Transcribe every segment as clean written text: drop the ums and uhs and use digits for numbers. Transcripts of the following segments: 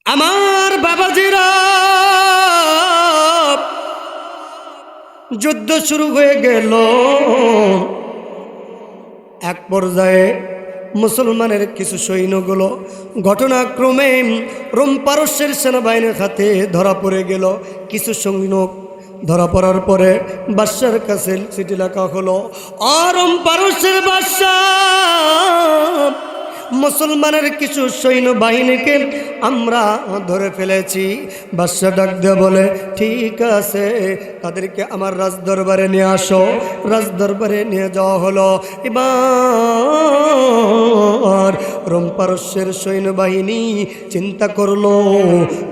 আমার বাবাজিরা, যুদ্ধ শুরু হয়ে গেল। এক পর্যায়ে মুসলমানের কিছু সৈন্যগুলো ঘটনাক্রমে রোম পারস্যের সেনাবাহিনীর হাতে ধরা পড়ে গেল। কিছু সৈন্য ধরা পড়ার পরে বাদশার কাছে চিঠি লেখা হলো, রোম পারস্যের বাদশাহ, মুসলমানের কিছু সৈন্যবাহিনীকে আমরা ধরে ফেলেছি। বাদশা ডাক দিয়ে বলে, ঠিক আছে, তাদেরকে আমার রাজদরবারে নিয়ে আসো। রাজদরবারে নিয়ে যাওয়া হলো। এবার রোম পারস্যের সৈন্যবাহিনী চিন্তা করলো,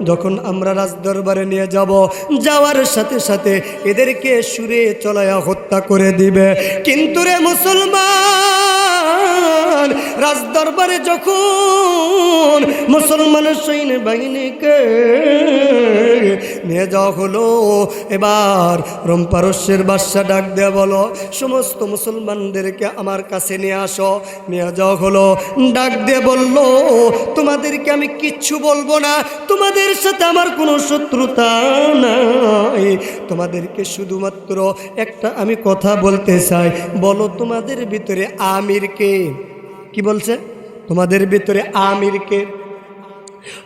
যখন আমরা রাজদরবারে নিয়ে যাব, যাওয়ার সাথে সাথে এদেরকে সুরে চলায়া হত্যা করে দিবে। কিন্তু রে মুসলমান, রাজদরবারে যখন মুসলমানের সৈন্যবাহিনীকে নিয়ে যাওয়া হলো, এবার রোম পারস্যের বাদশা ডাক দেয়া বলো, সমস্ত মুসলমানদেরকে আমার কাছে নিয়ে আসো। নিয়ে যাওয়া হলো। ডাক দিয়ে বলল, তোমাদেরকে আমি কিচ্ছু বলবো না, তোমাদের সাথে আমার কোনো শত্রুতা নাই, তোমাদেরকে শুধুমাত্র একটা আমি কথা বলতে চাই। বলো, তোমাদের ভিতরে আমিরকে? কি বলছে? তোমাদের ভিতরে আমিরকে?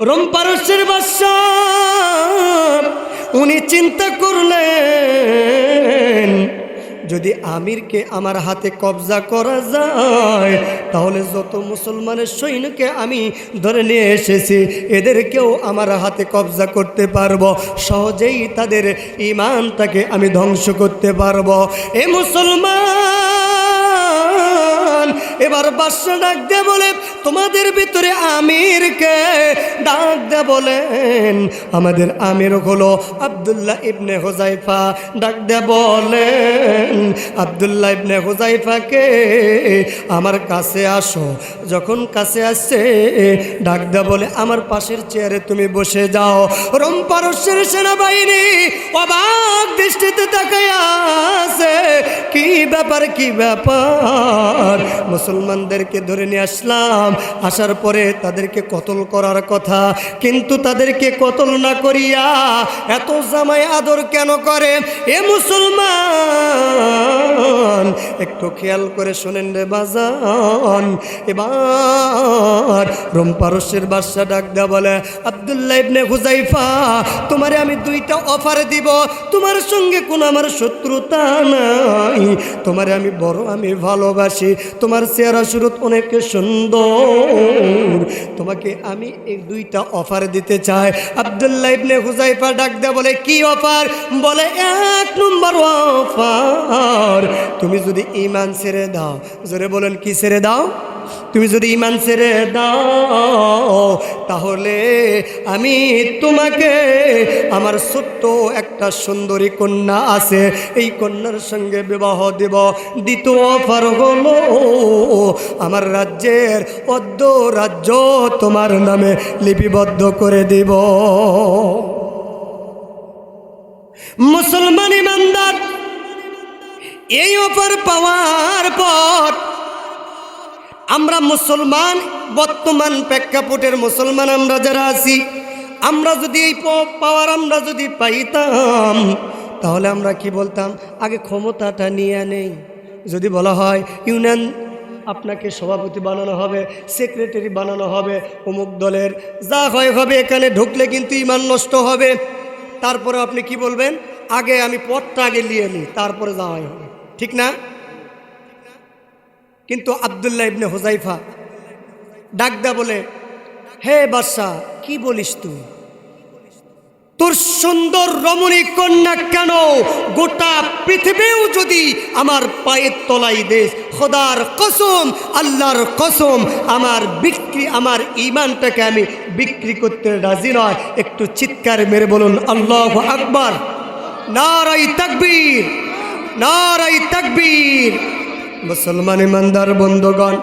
রোম পারস্যের বাদশা উনি চিন্তা করলেন, যদি আমিরকে আমার হাতে কবজা করা যায়, তাহলে যত মুসলমানের সৈন্যকে আমি ধরে নিয়ে এসেছি, এদেরকেও আমার হাতে কবজা করতে পারবো, সহজেই তাদের ঈমানটাকে আমি ধ্বংস করতে পারবো। এ মুসলমান, এবার বাদশা ডাক দিয়ে বলে, তোমাদের ভিতরে আমিরকে? ডাক দিয়ে বলেন, আমাদের আমির হলো আব্দুল্লাহ ইবনে হুযায়ফা। ডাক দিয়ে বলেন, আব্দুল্লাহ ইবনে হুযায়ফাকে আমার কাছে আসো। যখন কাছে আসছে, ডাক দিয়ে বলে, আমার পাশের চেয়ারে তুমি বসে যাও। রোম পারস্যের সেনাবাহিনী অবাক দৃষ্টিতে তাকায়া আছে, কি ব্যাপার, কি ব্যাপার? মুসলমানদেরকে ধরে নিয়ে আসলাম, আসার পরে তাদেরকে কতল করার কথা, কিন্তু তাদেরকে কতল না করিয়া এত জামাই আদর কেন করে? এ মুসলমান, একটু খেয়াল করে শোনেন রে বাজান। এবার রোম পারস্যের বাদশা ডাক দেয়া বলে, আব্দুল্লাহ ইবনে হুযায়ফা, তোমারে আমি দুইটা অফার দিব। তোমার সঙ্গে কোনো আমার শত্রুতা নাই, তোমারে আমি আমি ভালোবাসি, তোমার চেহারা সুরত অনেক সুন্দর, তোমাকে আমি এই দুইটা অফার দিতে চাই। আব্দুল্লাহ ইবনে হুযায়ফা ডাক দেয়া বলে, কি অফার? বলে, এক নম্বর অফার, তুমি যদি ঈমান ছেড়ে দাও। জোরে বলেন, কি ছেড়ে দাও? তুমি যদি ঈমান ছেড়ে দাও, তাহলে আমি তোমাকে আমার ছোট্ট একটা সুন্দরী কন্যা আছে, এই কন্যার সঙ্গে বিবাহ দেব। দ্বিতীয় অফার হলো, আমার রাজ্যের অর্ধ রাজ্য তোমার নামে লিপিবদ্ধ করে দেব। মুসলমান ইমানদার, এই অফার পাওয়ার পর আমরা মুসলমান, বর্তমান প্রেক্ষাপটের মুসলমান আমরা যারা আছি, আমরা যদি এই পাওয়ার আমরা যদি পাইতাম, তাহলে আমরা কি বলতাম? আগে ক্ষমতাটা নিয়ে নেই। যদি বলা হয় ইউনিয়ন আপনাকে সভাপতি বানানো হবে, সেক্রেটারি বানানো হবে, অমুক দলের, যা হয় হবে, এখানে ঢুকলে কিন্তু ঈমান নষ্ট হবে, তারপরে আপনি কি বলবেন? আগে আমি পদটা আগে নিয়ে নিই, তারপরে যাওয়াই হবে, ঠিক না? কিন্তু আব্দুল্লাহ ইবনে হুযায়ফা ডাক দেয়া বলে, হে বাদশা, কি বলিস তুই? তোর সুন্দর রমণী কন্যা কেন গোটা পৃথিবীও যদি আমার পায়ের তলায় দেশ, খোদার কসম, আল্লাহর কসম, আমার ঈমানটাকে আমি বিক্রি করতে রাজি নয়। একটু চিৎকার মেরে বলুন আল্লাহু আকবার, নারায়ে তাকবীর, নারায়ে তাকবীর। মুসলমান ইমানদার বন্ধুগণ,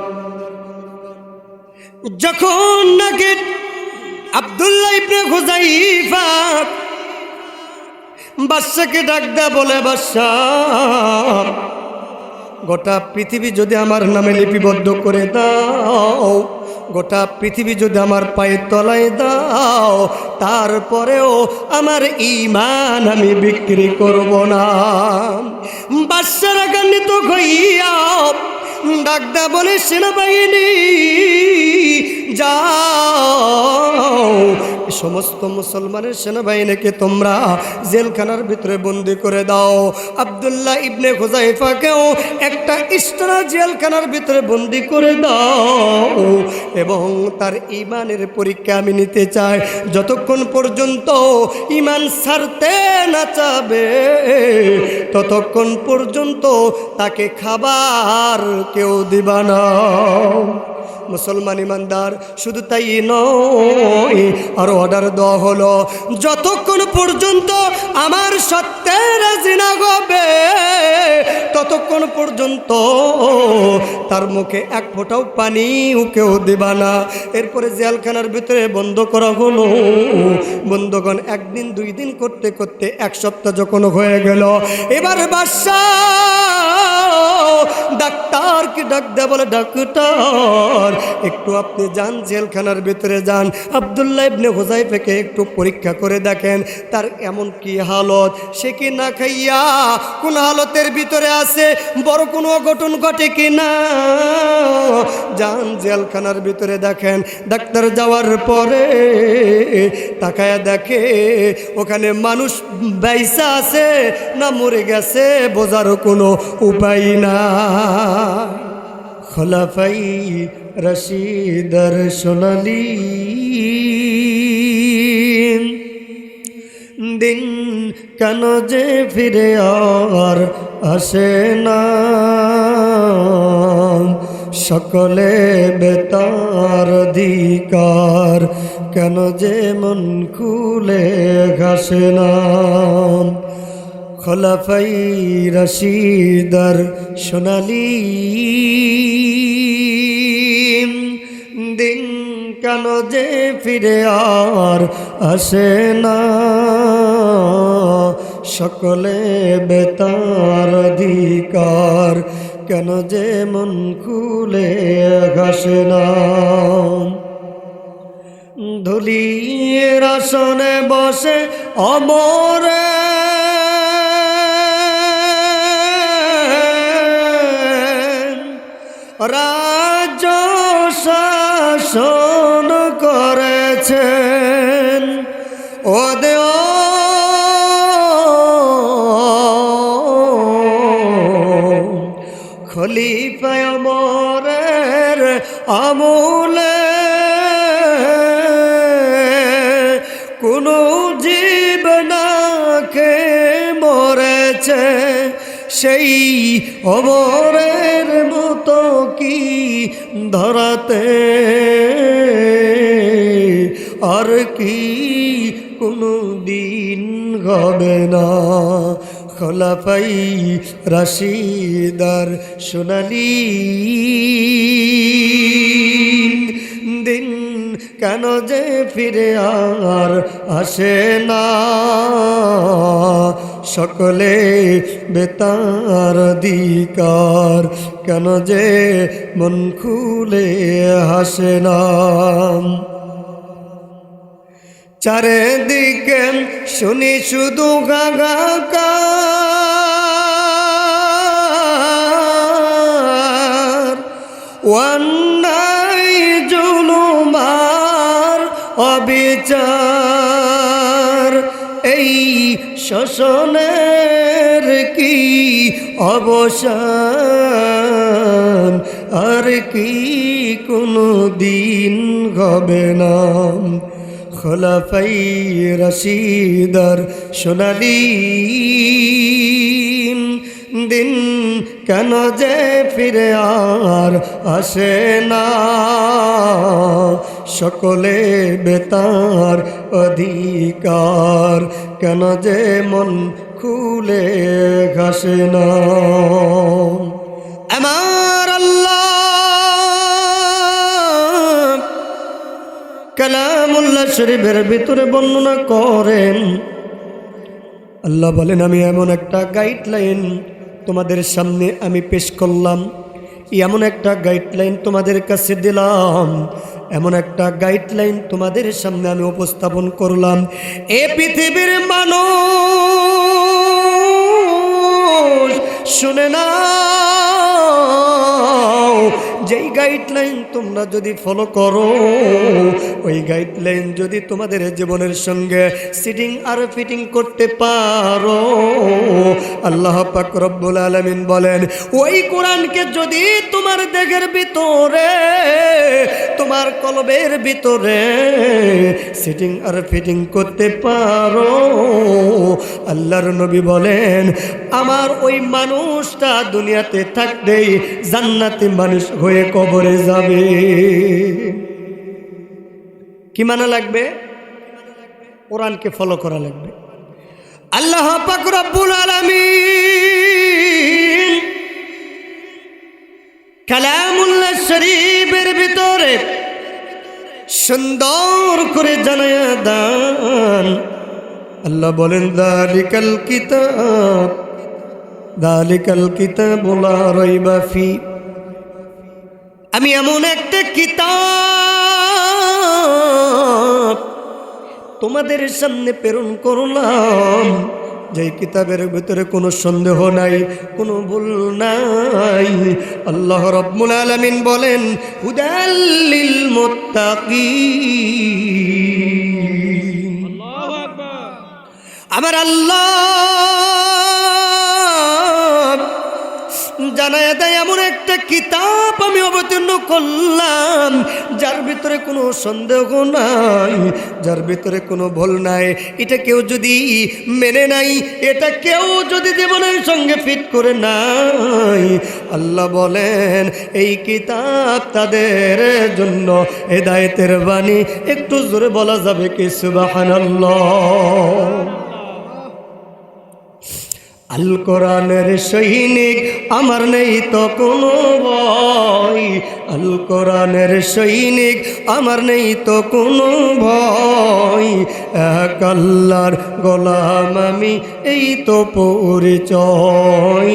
যখন নাকি আব্দুল্লাহ ইবনে হুযায়ফা বাদশাকে ডাক দেয়া বলে, বাদশা, গোটা পৃথিবী যদি আমার নামে লিপিবদ্ধ করে দাও, গোটা পৃথিবী যদি আমার পায়ের তলায় দাও, তারপরেও আমার ঈমান আমি বিক্রি করব না। বাদশা রাগান্বিত হইয়া ডাকদা বলে, সেনাবাহিনী যাও, সমস্ত মুসলমানের সেনাবাহিনীকে তোমরা জেলখানার ভিতরে বন্দি করে দাও। আব্দুল্লাহ ইবনে হুযাইফাকেও একটা ইস্টারা জেলখানার ভিতরে বন্দি করে দাও এবং তার ঈমানের পরীক্ষা আমি নিতে চাই। যতক্ষণ পর্যন্ত ঈমান ছাড়তে না চাবে ততক্ষণ পর্যন্ত তাকে খাবার কেউ দিবা না। মুসলমান ইমানদার শুধু তাই নয়, আরো অর্ডার দেওয়া হলো, যতক্ষণ পর্যন্ত আমার সত্যে রাজি না হবে ততক্ষণ পর্যন্ত তার মুখে এক ফোঁটাও পানিও কেউ দিবা না। এরপরে জেলখানার ভিতরে বন্ধ করা হলো। বন্ধগণ একদিন দুই দিন করতে করতে এক সপ্তাহ যখন হয়ে গেল, এবার বাদশা ডাক্তারকে ডাক দেয়া বলে, ডাক্তার একটু আপনি যান জেলখানার ভিতরে যান, আব্দুল্লাহ ইবনে হুযাইফাকে একটু পরীক্ষা করে দেখেন তার এমন কি হালত, সে কি না খাইয়া কোন হালতের ভিতরে আছে, বড় কোনো অঘটন ঘটে কি না। যান জেলখানার ভিতরে দেখেন। ডাক্তার যাওয়ার পরে তাকায়া দেখে ওখানে মানুষ বাইসা আছে না মরে গেছে বোঝারও কোনো উপায় না। খোলাফাই রশিদর সোনালি দিন কেন যে ফিরে আর আসে না, সকলে বেতার অধিকার কেন যে মন খুলে ঘাসে না। খোলাফাই রশিদর সোনালি দিন কেন যে ফিরে আর আসে না, সকলে বেতার অধিকার কেন যে মন খুলে ঘাসে না। ধুলির আসনে বসে অমরে রাজ্য শাসন করেছেন, ওদের খলিফা ওমরের আমলে কোনো জীব না খেয়ে মরেছে, সেই ওমরের মতো কি ধরাতে আর কি কোনো দিন হবে না। খোলাফাই রশিদর সোনালি দিন কেন যে ফিরে আর আসে না, সকলে বেতার অধিকার কেন যে মন খুলে হাসে না। চারিদিকে শুনি শুধু হাহাকার, অন্যায় জুলুমার অবিচার, এই শোষণের কি অবসান আর কি কোনো দিন হবে না। খোলাফাই রশিদর সোনালি দিন কেন যে ফিরে আর আসে না, সকলে বেতার অধিকার কেন যে মন খুলে ঘাসে না। আমার আল্লাহ কালামুল্লাহ শরীফের ভিতরে বর্ণনা করেন, আল্লাহ বলেন, আমি এমন একটা গাইডলাইন তোমাদের সামনে আমি পেশ করলাম, এমন একটা গাইডলাইন তোমাদের কাছে দিলাম, এমন একটা গাইডলাইন তোমাদের সামনে আমি উপস্থাপন করলাম। এ পৃথিবীর মানুষ শুনে নাও, যেই গাইডলাইন তোমরা যদি ফলো করো, ওই গাইডলাইন যদি তোমাদের জীবনের সঙ্গে সিটিং আর ফিটিং করতে পারো, আল্লাহ পাক রব্বুল আলামিন বলেন ওই কোরআনকে যদি তোমার দেহের ভিতরে, তোমার কলবের ভিতরে সিটিং আর ফিটিং করতে পারো, আল্লাহর নবী বলেন আমার ওই মানুষটা দুনিয়াতে থাকতেই জান্নাতি মানুষ হয়ে কবরে যাবে। কি মানা লাগবে? কোরআনকে ফলো করা লাগবে। আল্লাহ পাক রব্বুল আলামিন কালামুল্লাহ শরীফের ভিতরে সুন্দর করে জানায়া দেন। আল্লাহ বলেন যালিকাল কিতাব লা রাইবা ফি, আমি এমন একটা কিতাব তোমাদের সামনে প্রেরণ করলাম, যে কিতাবের ভিতরে কোনো সন্দেহ নাই, কোনো ভুল নাই। আল্লাহ রাব্বুল আলামিন বলেন হুদাল লিল মুত্তাকিন। আল্লাহু আকবার। আমার আল্লাহ জানায়া দেয় এমন একটা কিতাব আমি অবতীর্ণ করলাম যার ভিতরে কোনো সন্দেহ নাই, যার ভিতরে কোনো ভুল নাই। এটা কেউ যদি মেনে নাই, এটা কেউ যদি জীবনের সঙ্গে ফিট করে নাই, আল্লাহ বলেন এই কিতাব তাদের জন্য হেদায়েতের বাণী। একটু জোরে বলা যাবে কি সুবহানাল্লাহ? আল কোরআনের সৈনিক আমার নেই তো কোনো ভয়, আল কোরআনের সৈনিক আমার নেই তো কোনো ভয়, এক আল্লাহর গোলাম আমি, এই তো পরিচয়,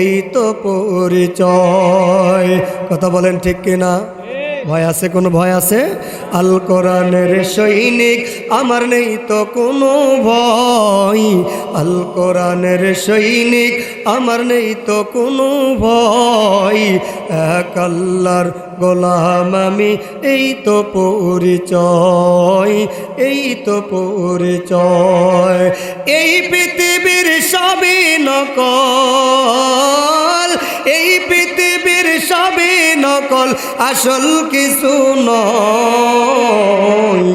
এই তো পরিচয়। কথা বলেন ঠিক কিনা? ভয় আছে? কোনো ভয় আছে? আল কোরআনের সৈনিক আমার নেই তো কোনো ভয়, আল কোরআনের সৈনিক আমার নেই তো কোনো ভয়, এক আল্লাহর গোলাম আমি, এই তো পরিচয়, এই তো পরিচয়। এই পৃথিবীর সবই নকল, এই পৃথিবীর সবই নকল, আসল কিছু নয়,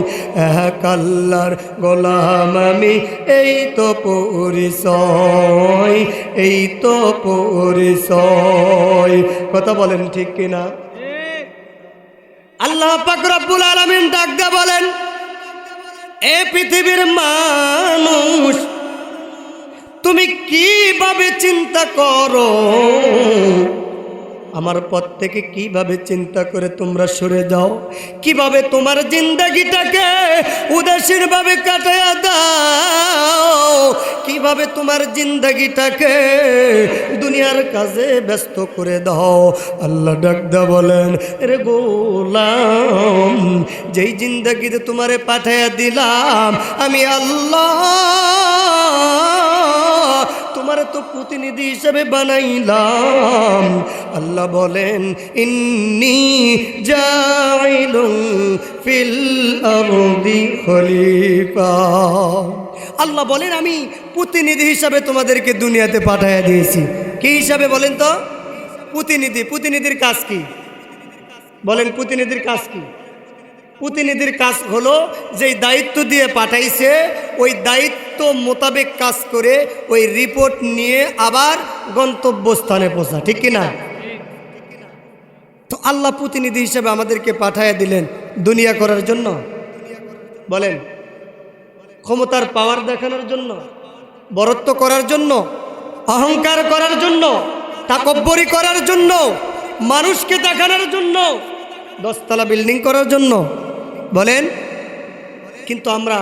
এক আল্লাহর গোলাম আমি, এই তো পরিচয়, এই তো পরিচয়। কথা বলেন ঠিক কিনা? আল্লাহ পাক রব্বুল আলামিন ডাক দিয়ে বলেন এ পৃথিবীর মানুষ তুমি কিভাবে চিন্তা করো, আমার পথ থেকে কিভাবে চিন্তা করে তোমরা সরে যাও, কিভাবে তোমার জিন্দেগিটাকে উদাসীনভাবে কাটায়া দাও, কিভাবে তোমার জিন্দেগিটাকে দুনিয়ার কাজে ব্যস্ত করে দাও। আল্লাহ ডাকদা বলেন রে গোলাম, যেই জিন্দেগিতে তোমারে পাঠাইয়া দিলাম আমি আল্লাহ, তোমার তো প্রতিনিধি হিসেবে বানাইলাম। আল্লাহ বলেন ইন্নী জাইলুন ফিল আরদি খলিফা, আল্লাহ বলেন আমি প্রতিনিধি হিসাবে তোমাদেরকে দুনিয়াতে পাঠাইয়া দিয়েছি। কি হিসাবে বলেন তো? প্রতিনিধি। প্রতিনিধির কাজ কি বলেন? প্রতিনিধির কাজ কি? প্রতিনিধির কাজ হলো যেই দায়িত্ব দিয়ে পাঠাইছে ওই দায়িত্ব মোতাবেক কাজ করে ওই রিপোর্ট নিয়ে আবার গন্তব্যস্থানে পৌঁছা, ঠিক কিনা? তো আল্লাহ প্রতিনিধি হিসেবে আমাদেরকে পাঠাইয়া দিলেন দুনিয়া করার জন্য, বলেন ক্ষমতার পাওয়ার দেখানোর জন্য, বরত্ব করার জন্য, অহংকার করার জন্য, তাকব্বরি করার জন্য, মানুষকে দেখানোর জন্য, 10 তলা বিল্ডিং করার জন্য, বলেন। কিন্তু আমরা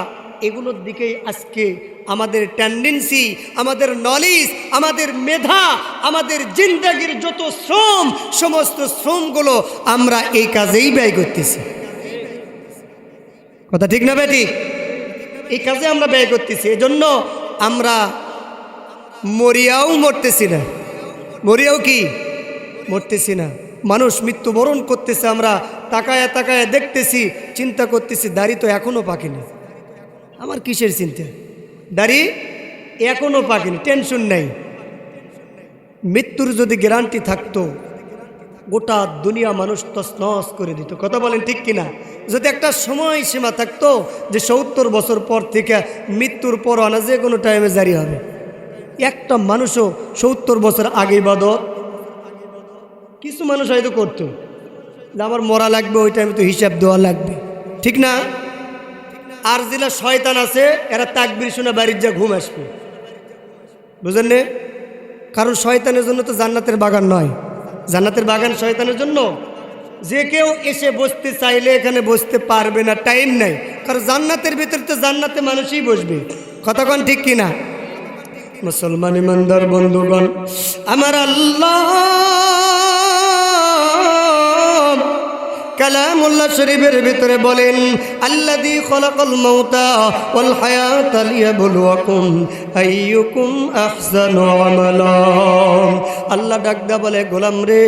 এগুলোর দিকেই আজকে আমাদের টেন্ডেন্সি, আমাদের নলেজ, আমাদের মেধা, আমাদের জিন্দেগির যত শ্রম, সমস্ত শ্রমগুলো আমরা এই কাজেই ব্যয় করতেছি। কথা ঠিক না বেটি? এই কাজে আমরা ব্যয় করতেছি, এজন্য আমরা মরিয়াও মরতেছি না। মরিয়াও কি মরতেছি না। মানুষ মৃত্যুবরণ করতেছে, আমরা তাকায় তাকায় দেখতেছি, চিন্তা করতেছি দাড়ি তো এখনো পাকেনি, আমার কিসের চিন্তা, দাড়ি এখনো পাকেনি, টেনশন নাই। মৃত্যুর যদি গ্যারান্টি থাকতো গোটা দুনিয়া মানুষ তছনছ করে দিত। কথা বলেন ঠিক কিনা? যদি একটা সময় সীমা থাকতো যে 70 বছর পর থেকে মৃত্যুর পর আনা যে কোনো টাইমে জারি হবে, একটা মানুষও 70 বছর আগে ইবাদত, কিছু মানুষ হয়তো করতো যে আমার মরা লাগবে, ওই টাইমে তো হিসাব দেওয়া লাগবে, ঠিক না? আর যেটা শয়তান আছে এরা তাকবীর শুনে বাড়ির যা ঘুম আসবে, বুঝলেন না? কারণ শয়তানের জন্য তো জান্নাতের বাগান নয়, জান্নাতের বাগান শয়তানের জন্য। যে কেউ এসে বসতে চাইলে এখানে বসতে পারবে না, টাইম নাই, কারণ জান্নাতের ভিতরে তো জান্নাতে মানুষই বসবে। কতক্ষণ ঠিক কিনা? মুসলমান ইমানদার বন্ধুগণ, আমার আল্লাহ কালামুল্লাহ শরীফের ভিতরে বলেন, আল্লাযী খালাকাল মাউতা ওয়াল হায়াতা লিয়াবলুয়াকুম আইয়ুকুম আহসানু আমালা। আল্লাহ ডাকদা বলে, গোলাম রে,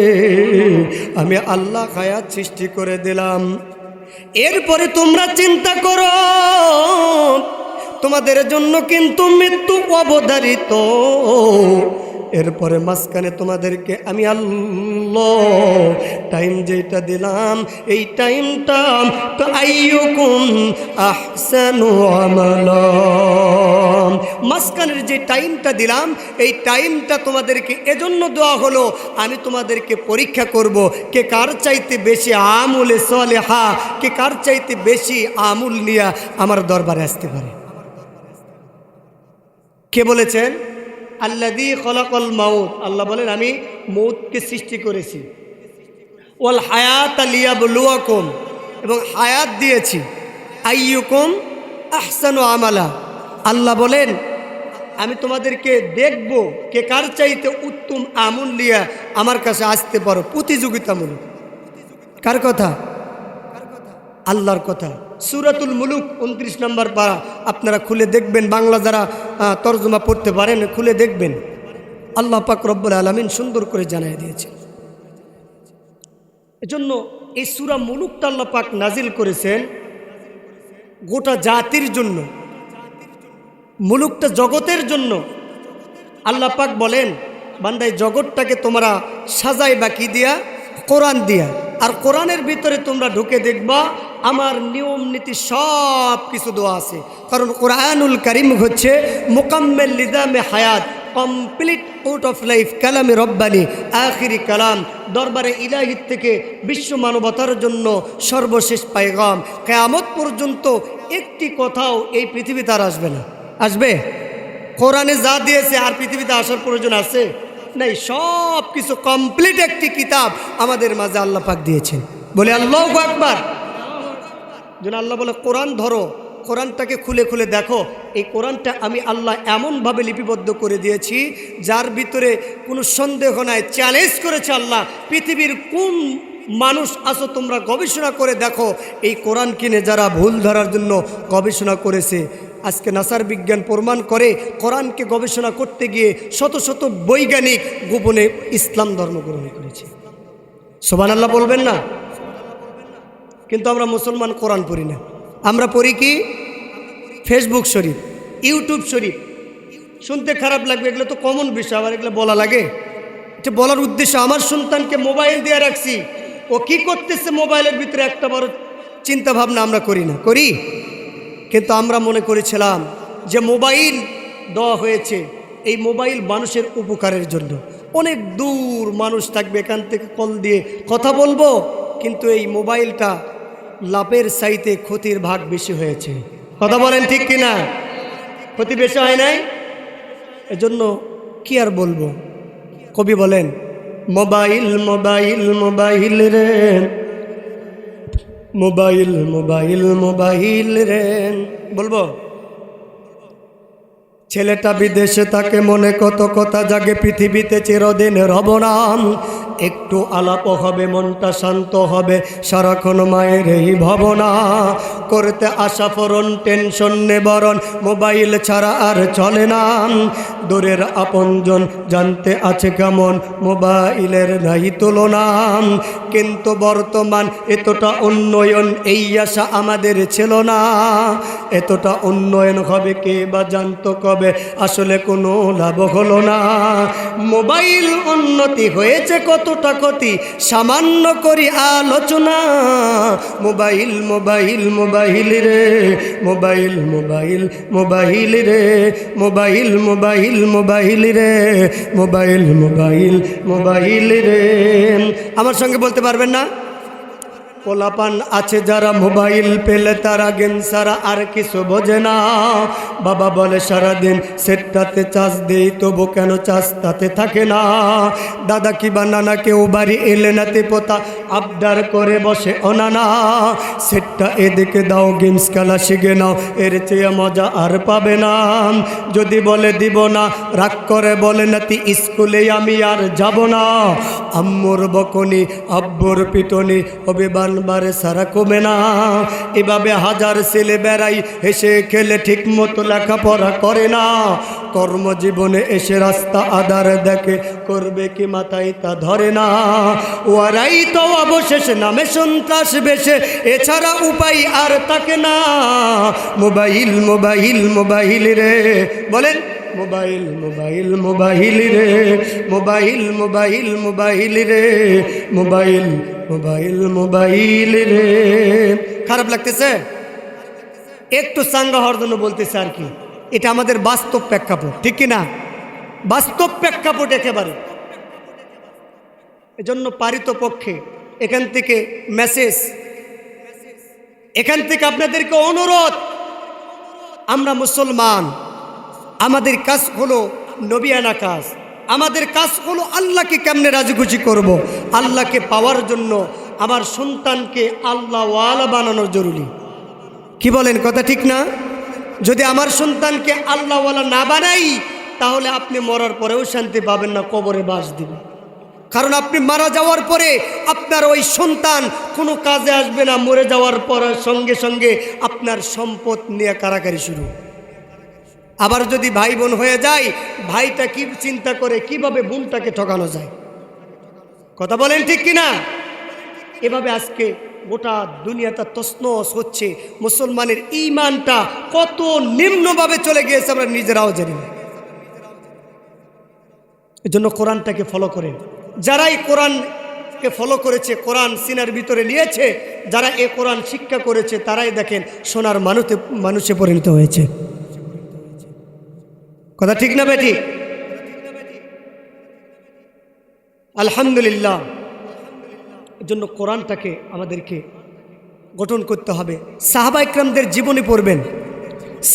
আমি আল্লাহ হায়াত সৃষ্টি করে দিলাম, এরপরে তোমরা চিন্তা করো তোমাদের জন্য কিন্তু মৃত্যু অবধারিত। এরপরে মাঝখানে তোমাদেরকে আমি আল্লাহ টাইম যেটা দিলাম, এই টাইমটা তো আইয়ুকুম আহসানু আমালা, মাঝখানের যে টাইমটা দিলাম এই টাইমটা তোমাদেরকে এজন্য দেওয়া হলো, আমি তোমাদেরকে পরীক্ষা করব কে কার চাইতে বেশি আমুলে সালেহা, কে কার চাইতে বেশি আমুল নিয়ে আমার দরবারে আসতে পারে। কে বলেছেন? আল্লাযী খলাকাল মাউত, আল্লাহ বলেন আমি মৌতকে সৃষ্টি করেছি, ওয়াল হায়াতা লিয়াবলুয়াকুম, এবং হায়াত দিয়েছি, আইয়ুকুম আহসানু আমালা। আল্লাহ বলেন আমি তোমাদেরকে দেখব কে কার চাইতে উত্তম আমল নিয়ে আমার কাছে আসতে পারো, প্রতিযোগিতামূলক। কার কথা? আল্লাহর কথা। সূরাতুল মুলুক 29 নম্বর পারা, আপনারা খুলে দেখবেন, বাংলা যারা তরজমা পড়তে পারেন খুলে দেখবেন, আল্লাহ পাক রব্বুল আলামিন সুন্দর করে জানিয়ে দিয়েছে। এজন্য এই সূরা মুলুকটা আল্লাহ পাক নাজিল করেছেন গোটা জাতির জন্য, মুলুকটা জগতের জন্য। আল্লাহ পাক বলেন, বান্দা এই জগৎটাকে তোমরা সাজাই বাকি দিয়া, কোরআন দিয়া, আর কোরআনের ভিতরে তোমরা ঢুকে দেখবা আমার নিয়ম নীতি সব কিছু দেওয়া আছে। কারণ কোরআনুল কারীম হচ্ছে মুকাম্মিল লিজামে হায়াত, কমপ্লিট আউট অফ লাইফ কালামে রব্বানি, আখিরি কালাম, দরবারে ইলাহির থেকে বিশ্ব মানবতার জন্য সর্বশেষ পায়গাম। কিয়ামত পর্যন্ত একটি কথাও এই পৃথিবীতে আর আসবে না। আসবে? কোরআনে যা দিয়েছে আর পৃথিবীতে আসার প্রয়োজন আছে নাই, সব কিছু কমপ্লিট একটি কিতাব আমাদের মাঝে আল্লাহ পাক দিয়েছেন। বলে আল্লাহু আকবার। যেন আল্লাহ বলে কোরআন ধরো, কোরআনটাকে খুলে খুলে দেখো, এই কোরআনটা আমি আল্লাহ এমনভাবে লিপিবদ্ধ করে দিয়েছি যার ভিতরে কোনো সন্দেহ নাই। চ্যালেঞ্জ করেছে আল্লাহ, পৃথিবীর কোন মানুষ আসো তোমরা গবেষণা করে দেখো, এই কোরআন কিনে যারা ভুল ধরার জন্য গবেষণা করেছে। আজকে নাসার বিজ্ঞান প্রমাণ করে কোরআনকে গবেষণা করতে গিয়ে শত শত বৈজ্ঞানিক গোপনে ইসলাম ধর্ম গ্রহণ করেছে। সুবহানাল্লাহ বলবেন না? কিন্তু আমরা মুসলমান কোরআন পড়ি না, আমরা পড়ি কি? ফেসবুক শরীফ, ইউটিউব শরীফ। শুনতে খারাপ লাগবে, এগুলো তো কমন বিষয়, আবার এগুলো বলা লাগে। এটা বলার উদ্দেশ্য, আমার সন্তানকে মোবাইল দিয়ে রাখছি, ও কি করতেছে মোবাইলের ভিতরে একটা বড় চিন্তা ভাবনা আমরা করি না? করি। কিন্তু আমরা মনে করেছিলাম যে মোবাইল দেওয়া হয়েছে, এই মোবাইল মানুষের উপকারের জন্য। অনেক দূর মানুষ থাকবে, এখান থেকে কল দিয়ে কথা বলবো, কিন্তু এই মোবাইলটা লাভের চাইতে ক্ষতির ভাগ বেশি হয়েছে। কথা বলেন ঠিক কিনা? ক্ষতি বেশি হয় নাই? এজন্য কি আর বলবো, কবি বলেন, মোবাইল মোবাইল মোবাইল রে, মোবাইল মোবাইল মোবাইল রে। বলবো, ছেলেটা বিদেশে থাকে, মনে কত কথা জাগে, পৃথিবীতে চিরদিন রব না। একটু আলাপ হবে, মনটা শান্ত হবে। সারাক্ষণ মায়ের এই ভাবনা করতে আসা ফরন, টেনশন নেবরণ, মোবাইল ছাড়া আর চলে না। দূরের আপনজন জানতে আছে কেমন, মোবাইলের নাই তুলনা। কিন্তু বর্তমান এতটা উন্নয়ন এই আশা আমাদের ছিল না। এতটা উন্নয়ন হবে কে বা জানতো কবে, আসলে কোনো লাভ হলো না। মোবাইল উন্নতি হয়েছে কতটা ক্ষতি সামান্য করি আলোচনা। মোবাইল মোবাইল মোবাইল রে, মোবাইল মোবাইল মোবাইল রে, মোবাইল মোবাইল মোবাইল রে, মোবাইল মোবাইল মোবাইল রে। আমার সঙ্গে বলতে পারবেন না? পোলাপান আছে যারা মোবাইল পেলে তারা গেম ছাড়া আর কিছু বোঝে না। বাবা বলে সারাদিন সেটটাতে চার্জ দেই, তবু কেন চার্জ তাতে থাকে না। দাদা কিবা নানা কেউ বাড়ি এলে নাতে পোতা আবদার করে বসে অনানা। সেটটা এদিকে দাও, গেমস খেলা শিখে নাও, এর চেয়ে মজা আর পাবে না। যদি বলে দিব না, রাগ করে বলে নাতি স্কুলে আমি আর যাব না। আম্মুর বকনি আব্বুর পিটনি অভিমান বারে সারা কমে না। এভাবে হাজার ছেলে বেড়াই হেসে খেলে ঠিক মতো লেখাপড়া করে না। কর্মজীবনে এসে রাস্তা আধার দেখে, করবে কি মাথায় তা ধরে না। ওরাই তো অবশেষে নামে সন্ত্রাস বেশে, এছাড়া উপায় আর থাকে না। মোবাইল মোবাইল মোবাইল রে, বলেন মোবাইল মোবাইল মোবাইল রে, মোবাইল মোবাইল মোবাইল রে, মোবাইল মোবাইল মোবাইল রে। খারাপ লাগতেছে? একটু চাঙ্গা হওয়ার জন্য বলতেছে আর কি। এটা আমাদের বাস্তব প্রেক্ষাপট, ঠিক কিনা? বাস্তব প্রেক্ষাপট একেবারে। এজন্য পারিত পক্ষে এখান থেকে মেসেজ, এখান থেকে আপনাদেরকে অনুরোধ, আমরা মুসলমান, আমাদের কাজ হলো নবিয়ানা কাজ। আমাদের কাজ হলো আল্লাহকে কেমনে রাজি খুশি করব। আল্লাহকে পাওয়ার জন্য আমার সন্তানকে আল্লাহওয়ালা বানানো জরুরি। কি বলেন, কথা ঠিক না? যদি আমার সন্তানকে আল্লাহওয়ালা না বানাই, তাহলে আপনি মরার পরেও শান্তি পাবেন না, কবরে বাস দিবেন। কারণ আপনি মারা যাওয়ার পরে আপনার ওই সন্তান কোনো কাজে আসবে না। মরে যাওয়ার পর সঙ্গে সঙ্গে আপনার সম্পদ নিয়ে কারাকারি শুরু। আবার যদি ভাই বোন হয়ে যায়, ভাইটা কি চিন্তা করে কিভাবে বোনটাকে ঠকানো যায়। কথা বলেন ঠিক কিনা? এভাবে আজকে গোটা দুনিয়াটা তছনছ হচ্ছে। মুসলমানের ঈমানটা কত নিম্নভাবে চলে গিয়েছে আমরা নিজেরাও জানি না। এজন্য কোরআনটাকে ফলো করেন। যারাই কোরআনকে ফলো করেছে, কোরআন সিনার ভিতরে নিয়েছে, যারা এ কোরআন শিক্ষা করেছে, তারাই দেখেন সোনার মানুষে পরিণত হয়েছে। কথা ঠিক না বেটি? আলহামদুলিল্লাহ। এজন্য কোরআনটাকে আমাদেরকে গঠন করতে হবে। সাহাবা ইকরামদের জীবনী পড়বেন,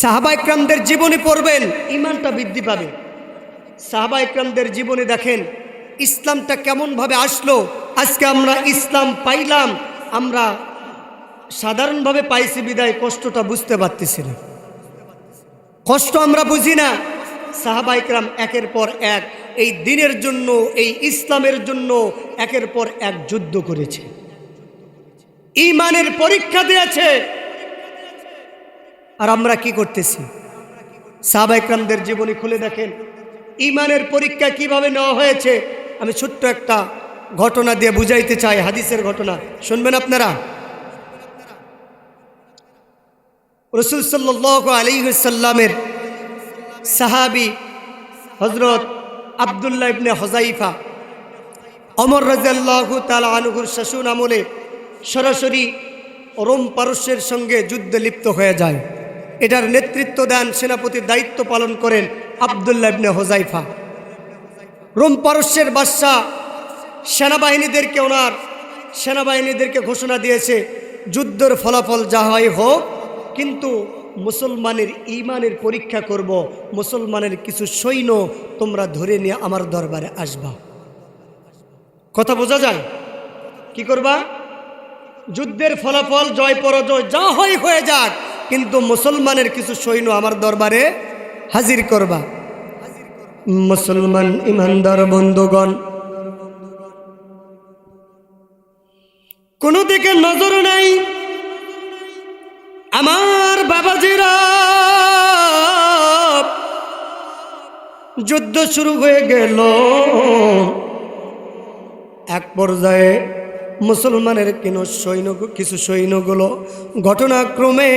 সাহাবা ইকরামদের জীবনী পড়বেন, ঈমানটা বৃদ্ধি পাবে। সাহাবা ইকরামদের জীবনী দেখেন ইসলামটা কেমনভাবে আসলো। আজকে আমরা ইসলাম পাইলাম, আমরা সাধারণভাবে পাইছি বিদায় কষ্টটা বুঝতে পারতেছি না। কষ্ট আমরা বুঝি না। সাহাবা ইকরাম একের পর এক এই দ্বীনের জন্য, এই ইসলামের জন্য একের পর এক যুদ্ধ করেছে, ঈমানের পরীক্ষা দিয়েছে। আর আমরা কি করতেছি? সাহাবা ইকরামদের জীবনী খুলে দেখেন ঈমানের পরীক্ষা কিভাবে নেওয়া হয়েছে। আমি ছোট্ট একটা ঘটনা দিয়ে বুঝাইতে চাই, হাদিসের ঘটনা শুনবেন আপনারা। রাসূল সাল্লাল্লাহু আলাইহি ওয়াসাল্লামের সাহাবী হযরত আব্দুল্লাহ ইবনে হুযাইফা ওমর রাদিয়াল্লাহু তাআলা আনহুর শাসন আমলে সরাসরি রোম পারস্যের সঙ্গে যুদ্ধে লিপ্ত হয়ে যায়। এটার নেতৃত্ব দেন, সেনাপতির দায়িত্ব পালন করেন আব্দুল্লাহ ইবনে হুযাইফা। রোম পারস্যের বাদশা সেনাবাহিনীদেরকে ঘোষণা দিয়েছে যুদ্ধের ফলাফল যা হয় হোক, কিন্তু মুসলমানের ঈমানের পরীক্ষা করব। মুসলমানের কিছু সৈন্য তোমরা ধরে নিয়ে আমার দরবারে আসবা। কথা বোঝা যায়? কি করবা? যুদ্ধের ফলাফল জয় পরাজয় যা হয় হয়ে যাক, কিন্তু মুসলমানের কিছু সৈন্য আমার দরবারে হাজির করবা। মুসলমান ইমানদার বন্ধুগণ, কোনো দিকে নজর নাই। আমার বাবাজিরা, যুদ্ধ শুরু হয়ে গেল। এক পর্যায়ে মুসলমানের কিছু সৈন্যগুলো ঘটনাক্রমে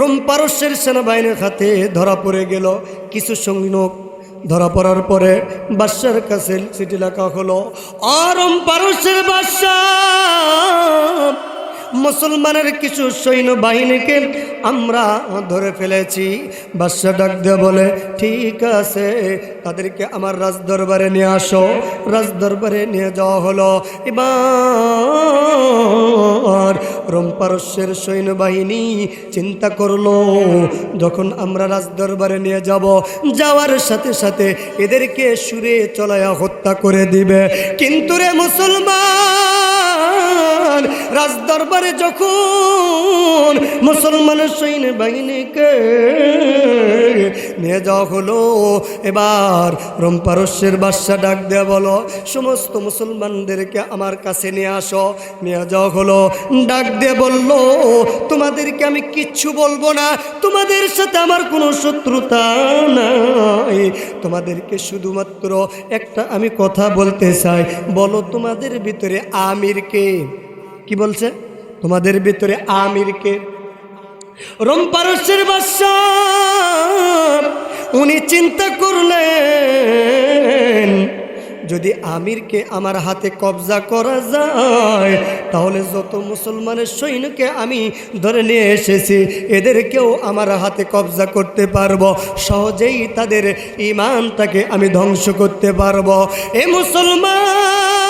রোম পারস্যের সেনাবাহিনীর হাতে ধরা পড়ে গেল। কিছু সৈন্য ধরা পড়ার পরে বাদশার কাছে চিঠি লেখা হলো, রোম পারস্যের বাদশাহ, মুসলমানের কিছু সৈন্যবাহিনীকে আমরা ধরে ফেলেছি। বাদশা ডাক দিয়ে বলে, ঠিক আছে, তাদেরকে আমার রাজদরবারে নিয়ে আসো। রাজদরবারে নিয়ে যাওয়া হলো। এবার রোম পারস্যের সৈন্যবাহিনী চিন্তা করলো, যখন আমরা রাজদরবারে নিয়ে যাব, যাওয়ার সাথে সাথে এদেরকে সুরে চলায়া হত্যা করে দিবে। কিন্তু রে মুসলমান, রাজদরবারে যখন মুসলমানের সৈন্যবাহিনীকে নিয়ে যাওয়া হলো, এবার রোম পারস্যের বাদশা ডাক দেয়া বলো, সমস্ত মুসলমানদেরকে আমার কাছে নিয়ে আসো। নিয়ে যাওয়া হলো। ডাক দিয়ে বলল, তোমাদেরকে আমি কিচ্ছু বলবো না, তোমাদের সাথে আমার কোনো শত্রুতা নাই, তোমাদেরকে শুধুমাত্র একটা আমি কথা বলতে চাই। বলো, তোমাদের ভিতরে আমিরকে? কি বলছে? তোমাদের ভিতরে আমিরকে? রোম পারস্যের বাদশা উনি চিন্তা করলেন, যদি আমিরকে আমার হাতে কবজা করা যায়, তাহলে যত মুসলমানের সৈন্যকে আমি ধরে নিয়ে এসেছি, এদেরকেও আমার হাতে কবজা করতে পারবো, সহজেই তাদের ঈমানটাকে আমি ধ্বংস করতে পারবো। এ মুসলমান,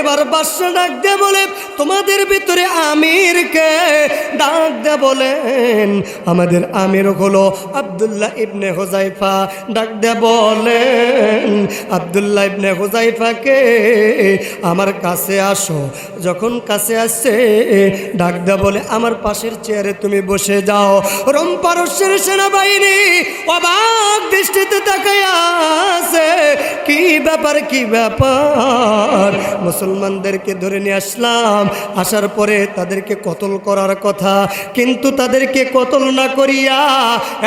এবার বাদশা ডাক দিয়ে বলে, তোমাদের ভিতরে আমিরকে? ডাক দিয়ে বলেন, আমাদের আমির হলো আব্দুল্লাহ ইবনে হুযায়ফা। ডাক দিয়ে বলেন, আব্দুল্লাহ ইবনে হুযায়ফাকে আমার কাছে আসো। যখন কাছে আসছে, ডাক দিয়ে বলে, আমার পাশের চেয়ারে তুমি বসে যাও। রোম পারস্যের সেনাবাহিনী অবাক দৃষ্টিতে তাকায়া আছে, কি ব্যাপার, কি ব্যাপার? মুসলমানদেরকে ধরে নিয়ে আসলাম, আসার পরে তাদেরকে কতল করার কথা, কিন্তু তাদেরকে কতল না করিয়া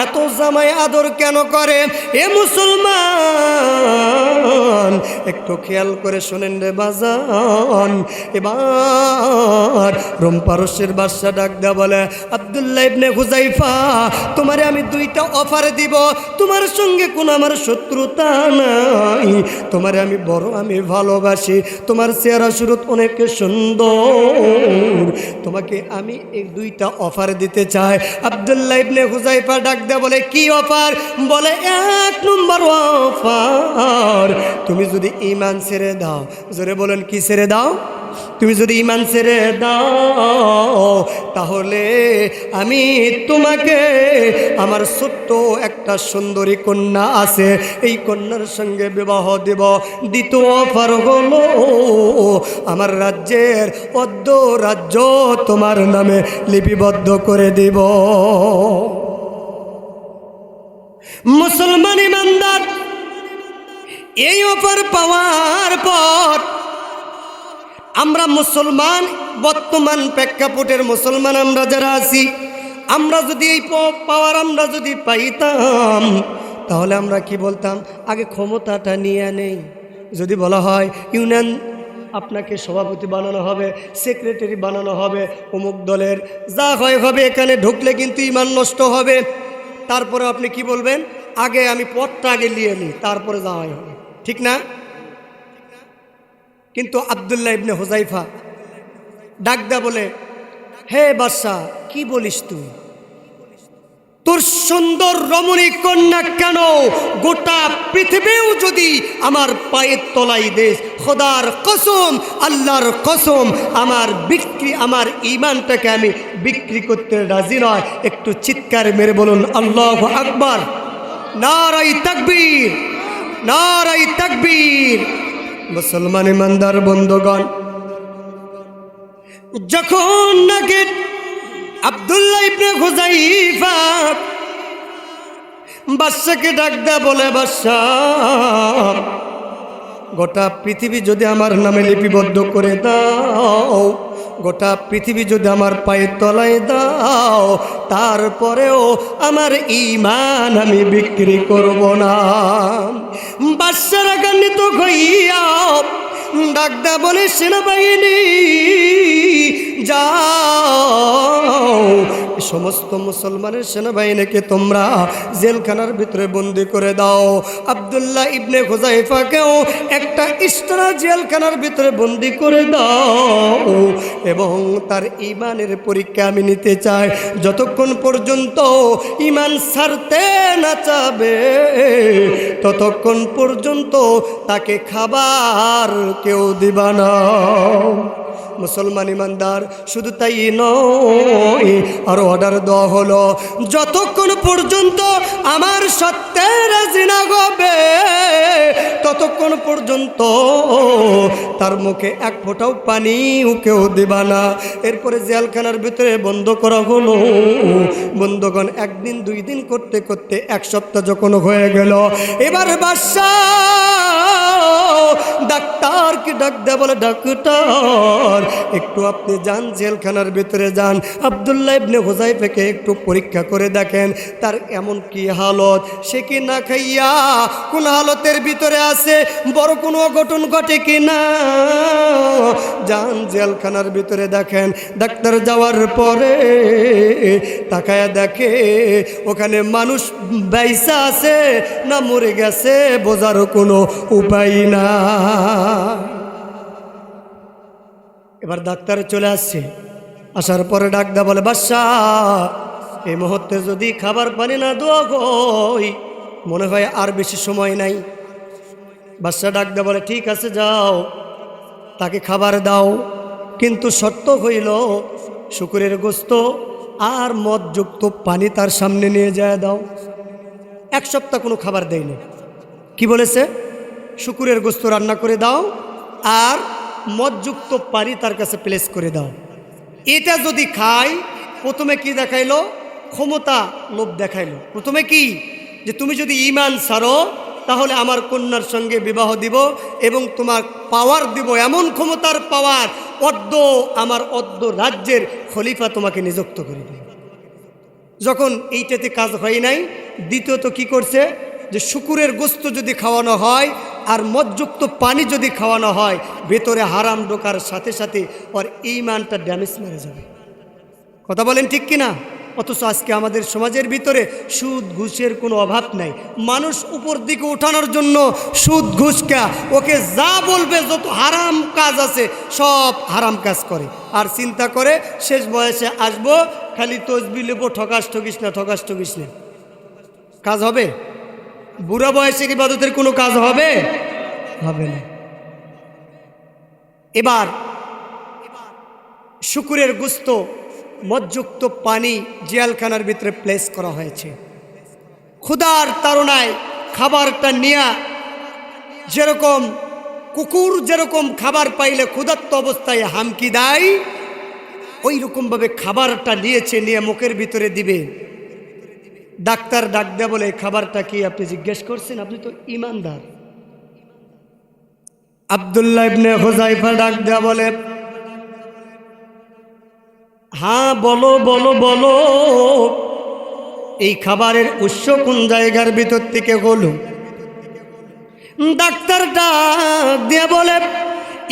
এত জামাই আদর কেন করে? এ মুসলমান, একটু খেয়াল করে শোনেন রে বাজান। এবার রোম পারস্যের বাদশা ডাক দেয়া বলে, আব্দুল্লাহ ইবনে হুযায়ফা, তোমারে আমি দুইটা অফার দিব। তোমার সঙ্গে কোনো আমার শত্রুতা নাই, তোমারে আমি আমি ভালোবাসি, তোমার চেহারা সুরত অনেক সুন্দর, তোমাকে আমি এই দুইটা অফার দিতে চাই। আব্দুল্লাহ ইবনে হুযায়ফা ডাক দেয়া বলে, কি অফার? বলে, এক নম্বর অফার, তুমি যদি ঈমান ছেড়ে দাও। জোরে বলেন, কি ছেড়ে দাও? তুমি যদি ঈমান ছেড়ে দাও, তাহলে আমি তোমাকে, আমার ছোট্ট একটা সুন্দরী কন্যা আছে, এই কন্যার সঙ্গে বিবাহ দেব। দ্বিতীয় অফার হলো, আমার রাজ্যের অর্ধ রাজ্য তোমার নামে লিপিবদ্ধ করে দেব। মুসলমান ইমানদার, এই অফার পাওয়ার পর আমরা মুসলমান, বর্তমান প্রেক্ষাপটের মুসলমান আমরা যারা আছি, আমরা যদি এই পাওয়ার আমরা যদি পাইতাম, তাহলে আমরা কি বলতাম? আগে ক্ষমতাটা নিয়ে নেই। যদি বলা হয় ইউনিয়ন আপনাকে সভাপতি বানানো হবে, সেক্রেটারি বানানো হবে, অমুক দলের, যা হয় হবে, এখানে ঢুকলে কিন্তু ঈমান নষ্ট হবে, তারপরে আপনি কি বলবেন? আগে আমি পদটা আগে নিয়ে নিই, তারপরে যাওয়াই হবে, ঠিক না? কিন্তু আব্দুল্লাহ ইবনে হুযায়ফা ডাক দেয়া বলে, হে বাদশা, কি বলিস তুই? তোর সুন্দর রমণী কন্যা কেন গোটা পৃথিবীও যদি আমার পায়ের তলায় দেশ, খোদার কসম, আল্লাহর কসম, আমার ঈমানটাকে আমি বিক্রি করতে রাজি নয়। একটু চিৎকার মেরে বলুন আল্লাহু আকবার, নারায়ে তাকবীর, নারায়ে তাকবীর। মুসলমান ইমানদার বন্ধুগণ, যখন নাকি আব্দুল্লাহ ইবনে হুযায়ফা বাদশাকে ডাক দেয়া বলে, বাদশা, গোটা পৃথিবী যদি আমার নামে লিপিবদ্ধ করে দাও, গোটা পৃথিবী যদি আমার পায়ের তলায় দাও, তারপরেও আমার ঈমান আমি বিক্রি করব না। বাদশা রাগান্বিত হইয়া ডাকদা বলে, সেনাবাহিনী যাও, সমস্ত মুসলমানের সেনাবাহিনীকে তোমরা জেলখানার ভিতরে বন্দি করে দাও। আব্দুল্লাহ ইবনে হুযায়ফাকেও একটা ইস্টারা জেলখানার ভিতরে বন্দি করে দাও এবং তার ঈমানের পরীক্ষা আমি নিতে চাই। যতক্ষণ পর্যন্ত ঈমান ছাড়তে না চাবে ততক্ষণ পর্যন্ত তাকে খাবার কেউ দিবা না। মুসলমান ইমানদার শুধু তাই নয়, আরো অর্ডার দেওয়া হলো, যতক্ষণ পর্যন্ত আমার সত্যে রাজি না হবে ততক্ষণ পর্যন্ত তার মুখে এক ফোঁটাও পানিও কেউ দিবা না। এরপরে জেলখানার ভিতরে বন্ধ করা হলো। বন্ধগণ একদিন দুই দিন করতে করতে এক সপ্তাহ যখন হয়ে গেল, এবার বাদশা ডাক্তারকে ডাক দেয়া বলে, ডাক্তার একটু আপনি যান জেলখানার ভিতরে যান, আব্দুল্লাহ ইবনে হুযায়ফাকে একটু পরীক্ষা করে দেখেন তার এমন কি হালত, সে কি না খাইয়া কোন হালতের ভিতরে আছে, বড় কোনো অঘটন ঘটে কি না। যান জেলখানার ভিতরে দেখেন। ডাক্তার যাওয়ার পরে তাকায়া দেখে ওখানে মানুষ বাইসা আছে না মরে গেছে বোঝারও কোনো উপায় না। এবার ডাক্তার চলে আসছে, আসার পরে ডাকদা বলে, বাদশা এই মুহূর্তে যদি খাবার পানি না দেওয়া হয় মনে হয় আর বেশি সময় নাই। বাদশা ডাকদা বলে, ঠিক আছে যাও, তাকে খাবার দাও, কিন্তু শর্ত হইল শুকুরের গোস্ত আর মদযুক্ত পানি তার সামনে নিয়ে যায় দাও। এক সপ্তাহ কোনো খাবার দেয়নি। কি বলেছে? শুকুরের গোস্ত রান্না করে দাও আর মদযুক্ত পানি তার কাছে প্লেস করে দাও। এটা যদি খায়, প্রথমে কি দেখাইলো? ক্ষমতা লোভ দেখাইলো। প্রথমে কি, যে তুমি যদি ঈমান ছাড়ো তাহলে আমার কন্যার সঙ্গে বিবাহ দিব এবং তোমার পাওয়ার দিব, এমন ক্ষমতার পাওয়ার, আমার অর্ধ রাজ্যের খলিফা তোমাকে নিযুক্ত করে দেবে। যখন এইটাতে কাজ হয় নাই, দ্বিতীয়ত কি করছে, যে শুকুরের গোস্ত যদি খাওয়ানো হয় আর মদযুক্ত পানি যদি খাওয়ানো হয়, ভেতরে হারাম ঢোকার সাথে সাথে ওর ঈমানটা ড্যামেজ মেরে যাবে। কথা বলেন ঠিক কিনা? অথচ আজকে আমাদের সমাজের ভিতরে সুদ ঘুষের কোনো অভাব নাই। মানুষ উপর দিকে ওঠানোর জন্য সুদ ঘুষকা ওকে যা বলবে, যত হারাম কাজ আছে সব হারাম কাজ করে, আর চিন্তা করে শেষ বয়সে আসবো, খালি তসবি লেবো, ঠকাস ঠকিস না, ঠকাস ঠকিস না। কাজ হবে? বুড়া বয়সে ইবাদতের কোনো কাজ হবে? হবে না। এবার শুকুরের গোস্ত মদযুক্ত পানি জেলখানার ভিতরে প্লেস করা হয়েছে। ক্ষুধার তাড়নায় খাবারটা নিয়ে, যেরকম কুকুর যেরকম খাবার পাইলে ক্ষুধার্ত অবস্থায় হামকি দেয়, ওই রকমভাবে খাবারটা নিয়ে মুখের ভিতরে দিবে। ডাক্তার ডাক দেয়া বলে, খাবারটা কি আপনি জিজ্ঞেস করছেন? আপনি তো ঈমানদার। আব্দুল্লাহ ইবনে হুযায়ফা ডাক দেয়া বলে, হ্যাঁ বলো বলো বলো, এই খাবারের উৎস কোন জায়গার ভিতর থেকে হলো? ডাক্তার ডাক দিয়া বলে,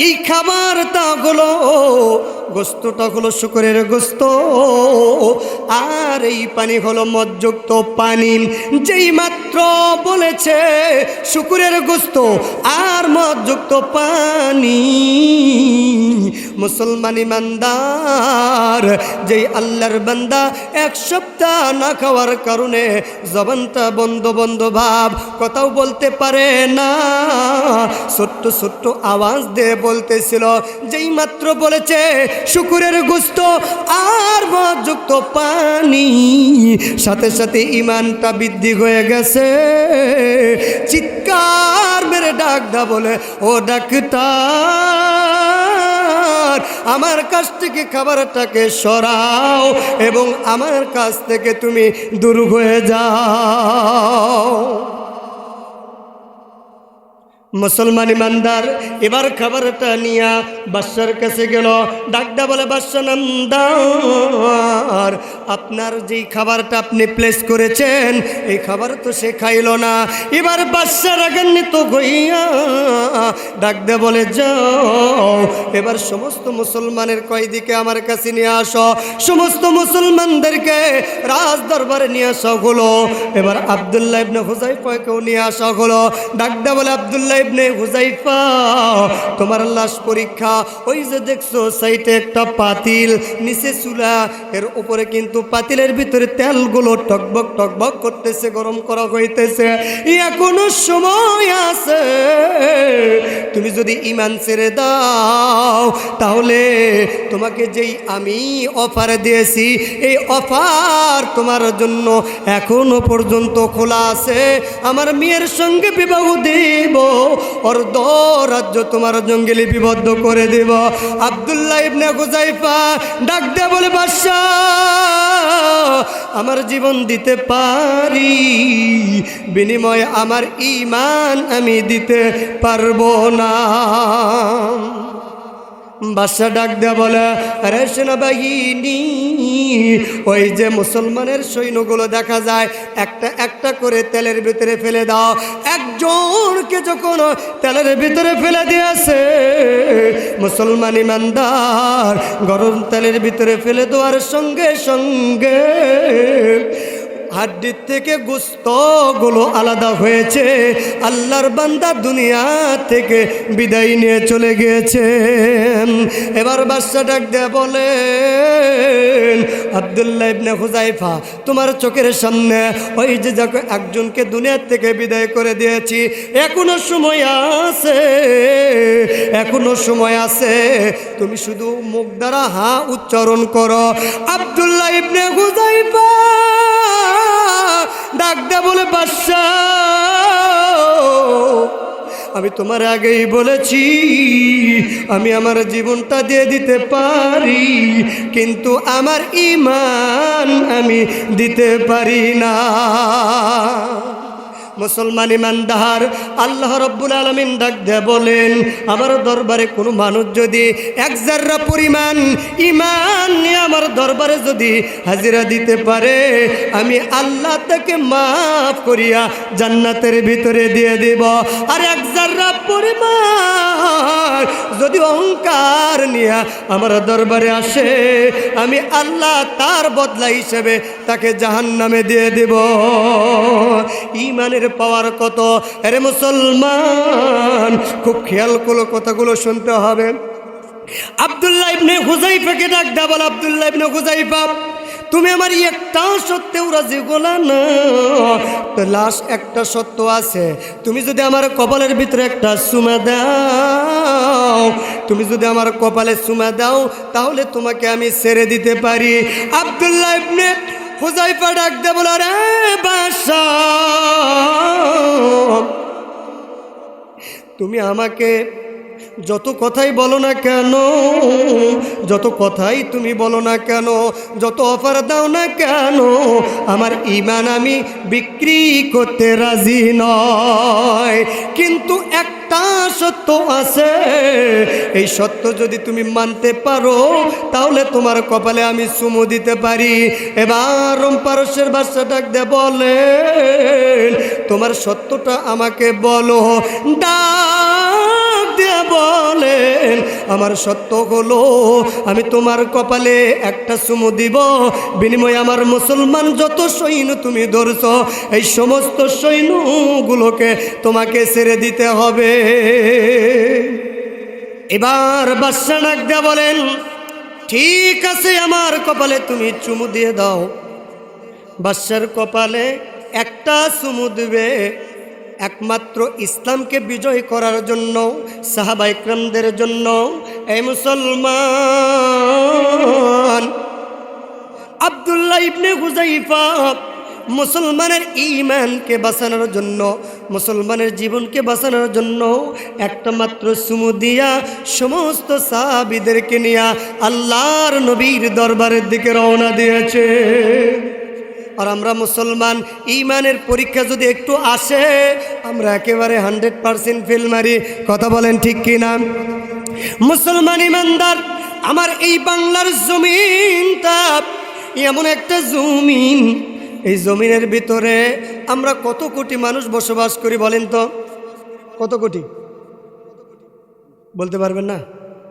এই খাবারটা হলো, গোস্তটা হলো শুকরের গোস্ত, আর এই পানি হলো মদযুক্ত পানি। যেই মাত্র বলেছে শুকরের গোস্ত আর মদযুক্ত পানি, মুসলমান ইমানদার যেই আল্লাহর বান্দা এক সপ্তাহ না খাওয়ার কারণে জবানটা বন্ধ বন্ধ ভাব, কথাও বলতে পারে না, ছোট্ট ছোট্ট আওয়াজ দিয়ে বলতেছিল, যেই মাত্র বলেছে শুকুরের গোস্ত আর মদযুক্ত পানি, সাথে সাথে ঈমানটা বৃদ্ধি হয়ে গেছে। চিৎকার মেরে ডাক দা বলে, ও ডাক্তার, আমার কাছ থেকে খাবারটাকে সরাও এবং আমার কাছ থেকে তুমি দূর হয়ে যাও। মুসলমান ইমানদার এবার খাবারটা নিয়া বাদশার কাছে গেল, ডাকদা বলে, বাদশা নামদার, আপনার যেই খাবারটা আপনি প্লেস করেছেন এই খাবার তো সে খাইল না। এবার বাদশা রাগান্বিত হইয়া ডাকদা বলে, যাও এবার সমস্ত মুসলমানের কয়েদিকে আমার কাছে নিয়ে আসো। সমস্ত মুসলমানদেরকে রাজ দরবারে নিয়ে আসা হলো। এবার আব্দুল্লাহ ইবনে হুযায়ফাকেও নিয়ে আসা হলো। ডাকদা বলে, আব্দুল্লাহ ইবনে হুযায়ফা, তোমার লাশ পরীক্ষা। ওই যে দেখছো সাইডে একটা পাতিল, নিচে চুলা, এর উপরে কিন্তু পাতিলের ভিতরে তেলগুলো টকবক টকবক করতেছে, গরম করা হইতেছে। এখনো সময় আছে, তুমি যদি ঈমান ছেড়ে দাও তাহলে তোমাকে যেই আমি অফার দিয়েছি এই অফার তোমার জন্য এখনো পর্যন্ত খোলা আছে। আমার মেয়ের সঙ্গে বিবাহ দেব, অর্ধ রাজ্য তোমার জঙ্গে লিপিবদ্ধ করে দেব। আব্দুল্লাহ ইবনে হুযায়ফা ডাক দিয়ে বলে, বাদশা, আমার জীবন দিতে পারি, বিনিময়ে আমার ঈমান আমি দিতে পারবো না। বাদশা ডাক দেয়া বলে, আরে সেনাবাহিনী, ওই যে মুসলমানের সৈন্যগুলো দেখা যায় একটা একটা করে তেলের ভিতরে ফেলে দাও। একজনকে যখন তেলের ভিতরে ফেলে দিয়েছে, মুসলমান ইমানদার গরম তেলের ভিতরে ফেলে দেওয়ার সঙ্গে সঙ্গে হাড্ডির থেকে গোশতগুলো আলাদা হয়েছে। আল্লাহর বান্দা দুনিয়া থেকে বিদায় নিয়ে চলে গিয়েছে। এবার বাদশা ডাক দেয়া বলে, আব্দুল্লাহ ইবনে হুযায়ফা, তোমার চোখের সামনে ওই যে একজনকে দুনিয়ার থেকে বিদায় করে দিয়েছি, এখনো সময় আছে, এখনো সময় আছে, তুমি শুধু মুখ দ্বারা হা উচ্চারণ করো। আব্দুল্লাহ ইবনে হুযায়ফা ডাক দে বলে, বাদশা, আমি তোমার আগেই বলেছি আমি আমার জীবনটা দিয়ে দিতে পারি, কিন্তু আমার ঈমান আমি দিতে পারি না। মুসলমান ইমানদার আল্লাহ রাব্বুল আলামিন ডাক দিয়ে বলেন, আমার দরবারে কোনো মানুষ যদি এক জাররা পরিমাণ ঈমান নিয়ে আমার দরবারে যদি হাজিরা দিতে পারে, আমি আল্লাহ তাকে মাফ করিয়া জান্নাতের ভিতরে দিয়ে দেব। আর এক জাররা পরিমাণ যদি অহংকার নিয়ে আমার দরবারে আসে, আমি আল্লাহ তার বদলা হিসেবে তাকে জাহান্নামে দিয়ে দেব। ঈমানের পাওয়ার কত! আরে মুসলমান, খুব খেয়াল করে কথাগুলো শুনতে হবে। আব্দুল্লাহ ইবনে হুযায়ফাকে ডাক দা বল, আব্দুল্লাহ ইবনে হুযায়ফা, তুমি আমার একটা সত্যেও রাজি গোলা না, তো লাশ একটা সত্য আছে। তুমি যদি আমার কপালের ভিতরে একটা চুমা দাও, তুমি যদি আমার কপালে চুমা দাও, তাহলে তোমাকে আমি ছেড়ে দিতে পারি। আব্দুল্লাহ ইবনে হুযায়ফা ডাক দে বলে, রে বাদশা, তুমি আমাকে যত কথাই বলো না কেন, যত কথাই তুমি বলো না কেন, যত অফার দাও না কেন, আমার ঈমান আমি বিক্রি করতে রাজি নয়। কিন্তু একটা সত্য আছে, এই সত্য যদি তুমি মানতে পারো তাহলে তোমার কপালে আমি চুমু দিতে পারি। এবার রোম পারস্যের বাদশা ডাক দিয়ে বলে, তোমার সত্যটা আমাকে বলো। ডাক দিয়ে বলেন, আমার সত্য হলো আমি তোমার কপালে একটা চুমু দিব, বিনিময়ে আমার মুসলমান যত সৈন্য তুমি ধরছ এই সমস্ত সৈন্যগুলোকে তোমাকে ছেড়ে দিতে হবে। এবার বাদশা ডাক দিয়ে বলেন, ঠিক আছে, আমার কপালে তুমি চুমু দিয়ে দাও। বাদশার কপালে একটা চুমু দিবে, একমাত্র ইসলামকে বিজয় করার জন্য, সাহাবা ইকরামদের জন্য। এই মুসলমান, আব্দুল্লাহ ইবনে হুযায়ফা মুসলমানের ঈমানকে বাঁচানোর জন্য, মুসলমানের জীবনকে বাঁচানোর জন্য একটা মাত্র চুমু দিয়া সমস্ত সাহাবীদেরকে নিয়ে আল্লাহর নবীর দরবারের দিকে রওনা দিয়েছে। আর আমরা মুসলমান, ইমানের পরীক্ষা যদি একটু আসে আমরা একেবারে 100% ফেল মারি। কথা বলেন ঠিক কিনা? মুসলমান ইমানদার, আমার এই বাংলার জমিনটা এমন একটা জমিন, এই জমিনের ভিতরে আমরা কত কোটি মানুষ বসবাস করি বলেন তো? কত কোটি বলতে পারবেন না?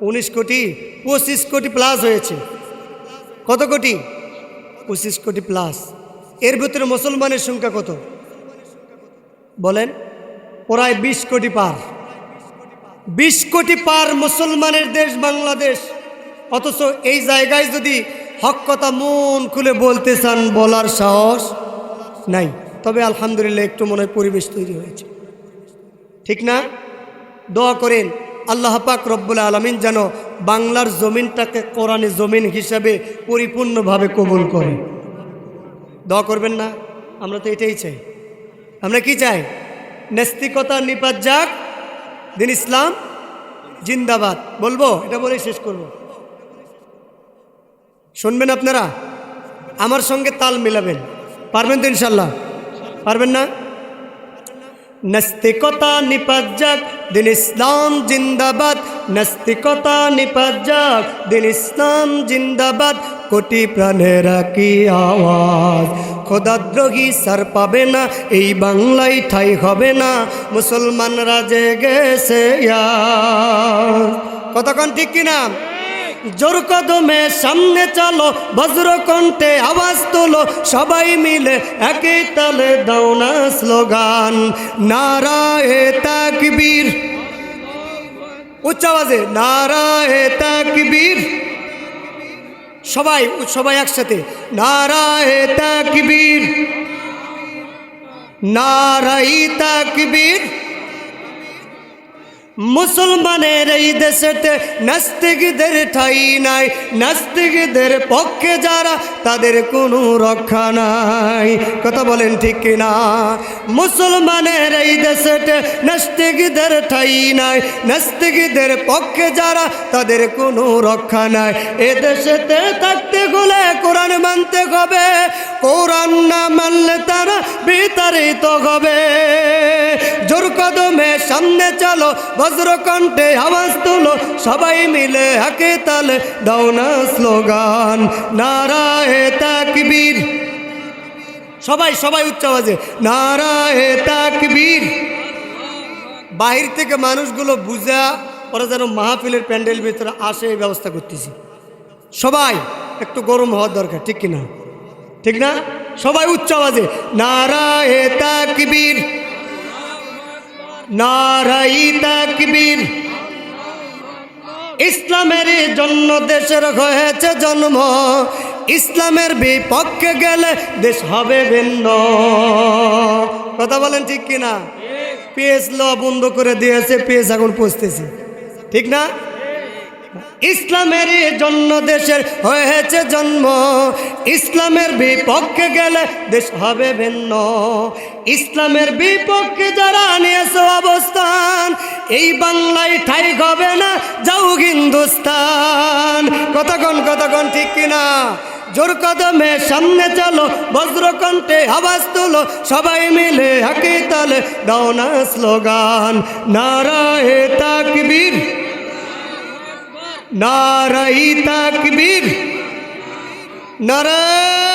19 কোটি, 25 কোটি প্লাস হয়েছে। কত কোটি? 25 কোটি প্লাস। এর ভিতরে মুসলমানের সংখ্যা কত বলেন? প্রায় 20 কোটি পার। 20 কোটি পার মুসলমানের দেশ বাংলাদেশ। অথচ এই জায়গায় যদি হক কথা মন খুলে বলতে চান, বলার সাহস নাই। তবে আলহামদুলিল্লাহ একটু মনে হয় পরিবেশ তৈরি হয়েছে, ঠিক না? দোয়া করেন আল্লাহ পাক রব্বুল আলামিন যেন বাংলার জমিনটাকে কোরআনের জমিন হিসাবে পরিপূর্ণভাবে কবুল করে। দোয়া করবেন না? আমরা তো এটাই চাই। আমরা কি চাই? নাস্তিকতা নিপাত যাক, দিন ইসলাম জিন্দাবাদ। বলবো, এটা বলেই শেষ করব। শুনবেন আপনারা? আমার সঙ্গে তাল মিলাবেন। পারবেন তো ইনশাল্লাহ? পারবেন না? নাস্তিকতা নিপাত যাক, দিন ইসলাম জিন্দাবাদ। নাস্তিকতা নিপাত যাক, দিন ইসলাম জিন্দাবাদ। কোটি প্রাণেরা কি আওয়াজ, খোদাদ্রোহী সার পাবে না, এই বাংলায় ঠাই হবে না, মুসলমানরা জেগেছে আজ। কতক্ষণ ঠিক কিনা? জোর কদমে সামনে চলো, বজ্রকণ্ঠে আওয়াজ তোলো, সবাই মিলে একই তালে দাও না স্লোগান, নারায়ে তাকবীর। উচ্চ আওয়াজে নারায়ে তাকবীর। সবাই সবাই একসাথে নারায়ে তাকবীর, নারায়ে তাকবীর। মুসলমানের এই দেশেতে নাস্তিকদের ঠাই নাই, নাস্তিকদের পক্ষে যারা তাদের কোনো রক্ষা নাই। কথা বলেন ঠিক কিনা? মুসলমানের এই দেশেতে নাস্তিকদের ঠাই নাই, নাস্তিকদের পক্ষে যারা তাদের কোনো রক্ষা নাই। এ দেশেতে থাকতে গেলে কোরআন মানতে হবে, কোরআন না মানলে তারা বিতাড়িত হবে। জোর কদমে সামনে চলো, বজ্রকণ্ঠে আওয়াজ তুলো, সবাই মিলে একে তালে দাও না স্লোগান, নারায়ে তাকবীর। সবাই সবাই উচ্চ আওয়াজে নারায়ে তাকবীর। বাহির থেকে মানুষগুলো বুঝা ওরা যেন মাহফিলের প্যান্ডেল ভিতরে আসে, এই ব্যবস্থা করতেছি। সবাই একটু গরম হওয়ার দরকার, ঠিক কিনা? ঠিক না? সবাই উচ্চ আওয়াজে নারায়ে তাকবীর, নারায়ে তাকবীর। ইসলামের জন্য দেশের হয়েছে জন্ম, ইসলামের বিপক্ষে গেলে দেশ হবে ভিন্ন। কথা বলেন ঠিক কিনা? পেঁয়াজ লওয়া বন্ধ করে দিয়েছে, পেঁয়াজ এখন পচতেছে, ঠিক না? ইসলামের জন্য দেশের হয়েছে জন্ম, ইসলামের বিপক্ষে গেলে দেশ হবে ভিন্ন। ইসলামের বিপক্ষে যারা নিয়েছে অবস্থান, এই বাংলায় ঠাই হবে না, যাও হিন্দুস্তান। কতক্ষণ ঠিক কিনা? জোর কদমে সামনে চলো, বজ্রকণ্ঠে আওয়াজ তুলো, সবাই মিলে একই তালে দাও না স্লোগান, নারায়ে তাকবীর, নারায়ে তাকবীর, নারায়ে